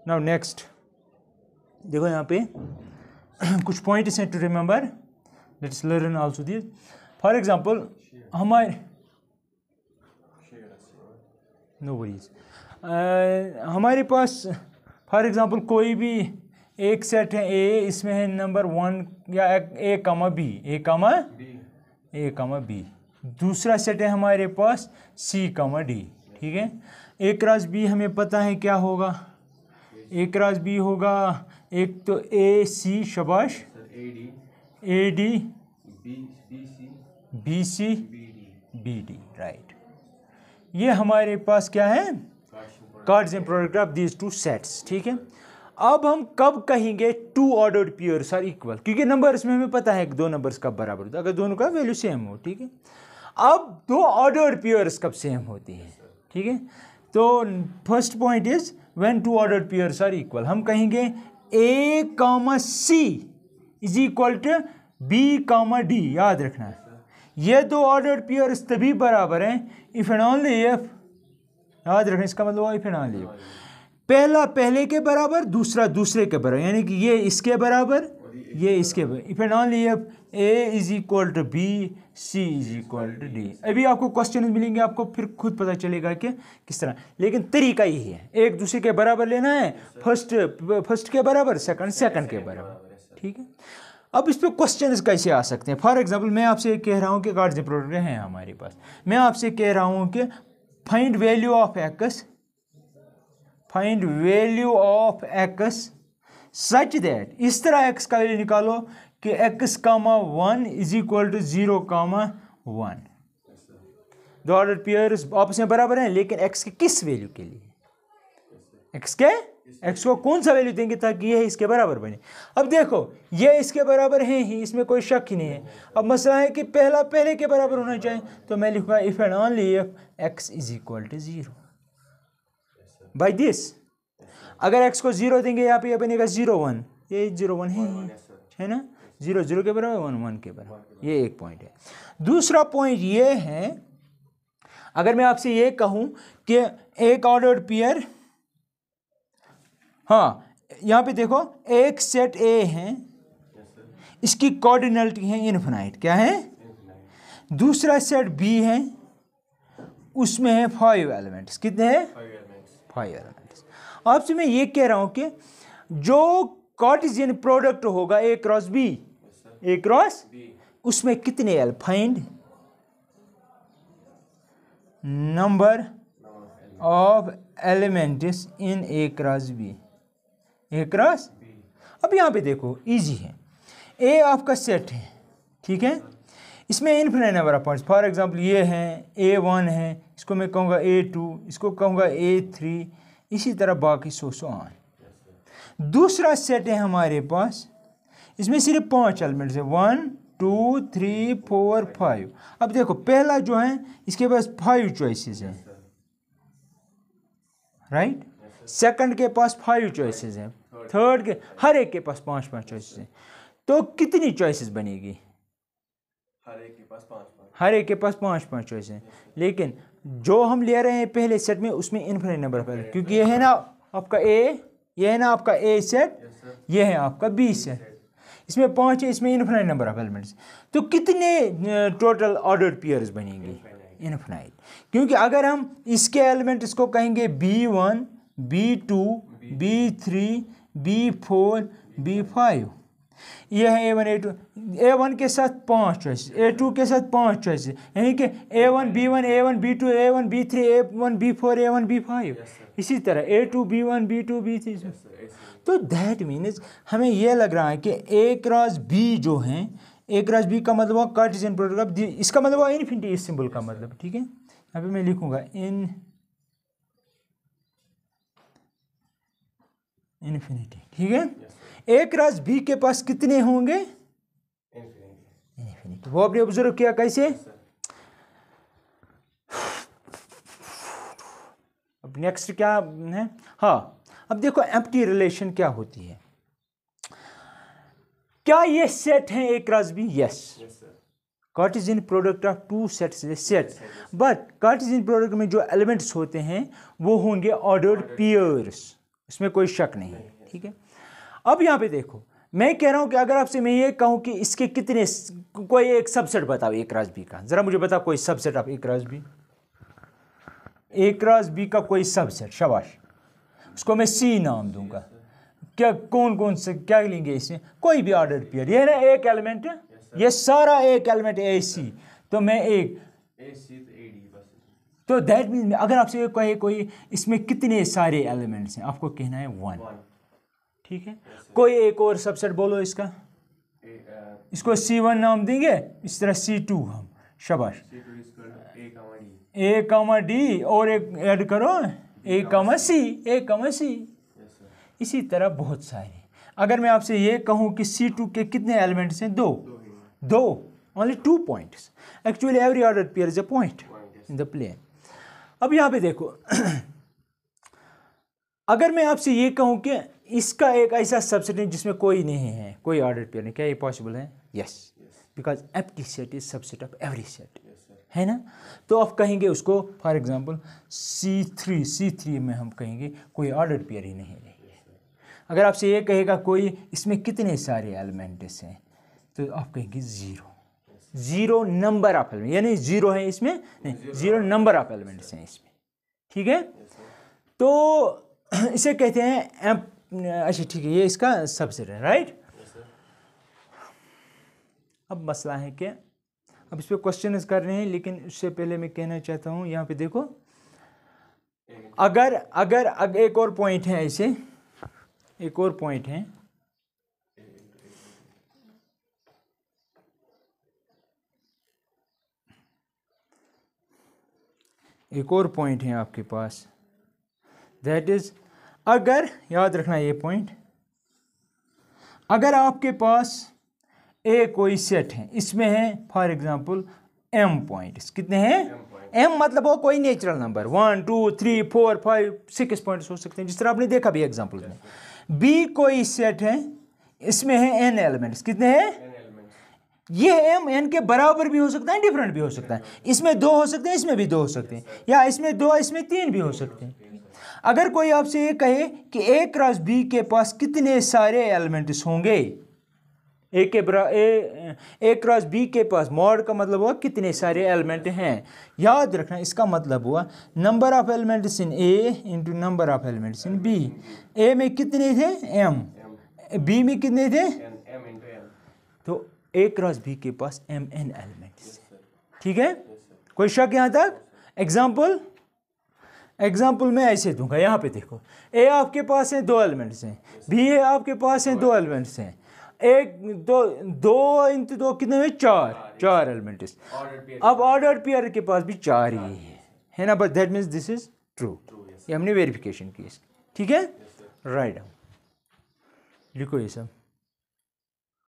Now next देखो यहाँ पे कुछ पॉइंट्स हैं to remember, let's learn also this. For example हमारे नो वरीज, हमारे पास फॉर एग्जांपल कोई भी एक सेट है ए, इसमें है नंबर 1 या ए कामा बी। दूसरा सेट है हमारे पास सी कामा डी, ठीक है। ए क्रॉस बी हमें पता है क्या होगा, ए क्रॉस बी होगा एक तो ए सी, शाबाश, A D, B C, B D, right. ये हमारे पास क्या है, Cartesian product of these two sets, ठीक है। अब हम कब कहेंगे two ordered pairs are equal, क्योंकि नंबर्स में हमें पता है कि दो नंबर्स कब बराबर होता है, अगर दोनों का वैल्यू सेम हो, ठीक है। अब दो ऑर्डर्ड पेयर्स कब सेम होती हैं, ठीक है। तो first point is when two ordered pairs are equal, हम कहेंगे A comma C is equal to B comma D, याद रखना है। ये दो ऑर्डर्ड पेयर्स तभी बराबर हैं इफ एंड ओनली इफ, याद रखना इसका मतलब इफ एंड ओनली इफ पहला पहले के बराबर, दूसरा दूसरे के बराबर, यानी कि ये इसके बराबर, ये इसके बराबर, if and only if A is equal to B, C is equal to D. अभी आपको क्वेश्चन मिलेंगे, आपको फिर खुद पता चलेगा कि किस तरह, लेकिन तरीका यही है, एक दूसरे के बराबर लेना है, फर्स्ट के बराबर, सेकंड के बराबर, ठीक है। अब इस पर क्वेश्चन कैसे आ सकते हैं। फॉर एग्जाम्पल मैं आपसे कह रहा हूँ कि कार्टेशियन प्रोडक्ट हैं हमारे पास, मैं आपसे कह रहा हूँ कि find value of x, find value of x such that, इस तरह एक्स का वैल्यू निकालो कि x comma 1 is equal to 0 comma 1। दो ऑर्डर पेयर्स आपस में बराबर हैं, लेकिन एक्स के किस वैल्यू के लिए, एक्स को कौन सा वैल्यू देंगे ताकि ये इसके बराबर बने। अब देखो ये इसके बराबर हैं ही, इसमें कोई शक ही नहीं है। अब मसला है कि पहला पहले के बराबर होना चाहिए, तो मैं लिखूंगा if and only if x is equal to 0 by this. अगर एक्स को 0 देंगे यहाँ पे यह बनेगा 0 1, ये 0 1 है ना, 0 0 के बराबर, 1 1 के बराबर, ये एक पॉइंट है। दूसरा पॉइंट ये है, अगर मैं आपसे ये कहूं कि एक ऑर्डर्ड पेयर, हाँ यहाँ पे देखो एक सेट ए है, इसकी कोऑर्डिनलिटी है इनफिनाइट, क्या है, दूसरा सेट बी है, उसमें है 5 एलिमेंट्स, कितने हैं, 5 एलिमेंट्स। आपसे मैं ये कह रहा हूं कि जो कार्टेशियन प्रोडक्ट होगा ए क्रॉस बी, उसमें कितने L, find number of elements in A cross B, A cross. अब यहाँ पे देखो इजी है, ए आपका सेट है, ठीक है, इसमें infinite number of points, for example ये हैं A1 है, इसको मैं कहूँगा A2, इसको कहूँगा A3, इसी तरह बाकी सो ऑन। दूसरा सेट है हमारे पास, इसमें सिर्फ 5 एलिमेंट्स है, 1 2 3 4 5। अब देखो पहला जो है इसके पास 5 चॉइसेस हैं, राइट, सेकंड के पास 5 चॉइसेस हैं, थर्ड के, हर एक के पास 5 चॉइसेस हैं। तो कितनी चॉइसेस बनेगी, हर एक के पास 5 चॉइस हैं। लेकिन जो हम ले रहे हैं पहले सेट में उसमें इनफिनिट नंबर ऑफ एलिमेंट्स, क्योंकि ये है ना आपका ए, ये है ना आपका ए सेट, ये है आपका बी सेट, इसमें 5 है, इसमें इनफिनिट नंबर ऑफ एलिमेंट्स। तो कितने टोटल ऑर्डर्ड पेयर्स बनेंगे, इनफिनिट, क्योंकि अगर हम इसके एलिमेंट इसको कहेंगे B1 B2 B3 B4 B5, ये है A1 A2, A1 के साथ 5 चॉइस, A2 के साथ 5 चॉइस, यानी कि A1 B1 A1 B2 A1 B3 A1 B4 A1 B5, इसी तरह A2 B1 B2 B3। तो दैट मीन्स हमें यह लग रहा है कि A क्रॉस B जो हैं, A क्रॉस B का मतलब कार्टेशियन प्रोडक्ट ऑफ, इसका मतलब इनफिनिटी, इस सिंबल का मतलब, ठीक है। यहाँ पे मैं लिखूंगा इनफिनिटी, ठीक है। A क्रॉस B के पास कितने होंगे, इनफिनिटी। वो आपने ऑब्जर्व किया कैसे, अब नेक्स्ट क्या है, हाँ अब देखो एम्प्टी रिलेशन क्या होती है। क्या ये सेट है A cross B, yes, Cartesian product of two sets set, but Cartesian product में जो एलिमेंट्स होते हैं वो होंगे ऑर्डर्ड पेयर्स, इसमें कोई शक नहीं है, ठीक है। अब यहाँ पे देखो, मैं कह रहा हूँ कि अगर आपसे मैं ये कहूँ कि इसके कितने, कोई एक सबसेट बताओ ए क्रॉस बी का, जरा मुझे बताओ कोई subset of A cross B, A cross B का कोई सबसेट, शाबाश, उसको मैं सी नाम दूंगा। क्या कौन कौन से क्या लेंगे इसमें, कोई भी ऑर्डर पेयर, ये ना एक एलिमेंट है, ये सारा एक एलिमेंट ए सी, तो मैं एक तो दैट मीन अगर आपसे ये कहे कोई इसमें कितने सारे एलिमेंट्स हैं, आपको कहना है 1, ठीक है। कोई एक और सबसेट बोलो इसका, इसको C1 नाम देंगे, इस तरह C2 हम, शाबाश, A, D और एक ऐड करो A, C, इसी तरह बहुत सारे। अगर मैं आपसे ये कहूँ कि C2 के कितने एलिमेंट्स हैं, दो, only 2 points, actually every order pair is a point in the plane. अब यहाँ पे देखो अगर मैं आपसे ये कहूँ कि इसका एक ऐसा सबसेट है जिसमें कोई नहीं है, कोई ऑर्डर पेयर नहीं, क्या ये पॉसिबल है? Yes, because empty set is subset of every set, है ना। तो आप कहेंगे उसको फॉर एग्जांपल C3 में हम कहेंगे कोई ऑर्डर पेयर ही नहीं है। अगर आपसे ये कहेगा कोई इसमें कितने सारे एलिमेंट्स हैं, तो आप कहेंगे 0 नंबर ऑफ एलिमेंट, यानी 0 है इसमें, नहीं 0 नंबर ऑफ एलिमेंट्स हैं इसमें, ठीक है। तो इसे कहते हैं अच्छा ठीक है, ये इसका सबसेट है, राइट। अब मसला है क्या, अब इस पर क्वेश्चन कर रहे हैं, लेकिन उससे पहले मैं कहना चाहता हूँ यहाँ पे देखो, अगर एक और पॉइंट है, ऐसे एक और पॉइंट है, एक और पॉइंट है आपके पास, दैट इज, अगर याद रखना ये पॉइंट, अगर आपके पास ए कोई सेट है, इसमें है फॉर एग्जांपल m पॉइंट्स, कितने हैं? m मतलब वो कोई नेचुरल नंबर, 1 2 3 4 5 6 पॉइंट्स हो सकते हैं, जिस तरह आपने देखा भी एग्जांपल में। b कोई सेट है, इसमें है n एलिमेंट्स, कितने हैं? ये m n के बराबर भी हो सकता है, डिफरेंट भी हो सकता है, इसमें 2 हो सकते हैं, इसमें भी 2 हो सकते हैं, या इसमें 2 इसमें 3 भी हो सकते हैं। अगर कोई आपसे ये कहे कि a क्रॉस b के पास कितने सारे एलिमेंट्स होंगे, ए क्रॉस बी के पास, मॉड का मतलब हुआ कितने सारे एलिमेंट हैं। याद रखना इसका मतलब हुआ number of elements in A into number of elements in B. A में कितने थे? m, बी में कितने थे? तो ए क्रॉस बी के पास m n एलिमेंट्स, ठीक है। कोई शक यहाँ तक? एग्जाम्पल मैं ऐसे दूंगा, यहाँ पे देखो, ए आपके पास है 2 एलिमेंट्स हैं, बी है आपके पास है 2 एलिमेंट्स हैं, एक दो इंटू 2 कितने हुए? 4 एलिमेंट्स। अब ऑर्डर पेयर के पास भी 4 ही है ना, but that means this is true, ये हमने वेरिफिकेशन की, ठीक है, राइट। लिखो ये सब।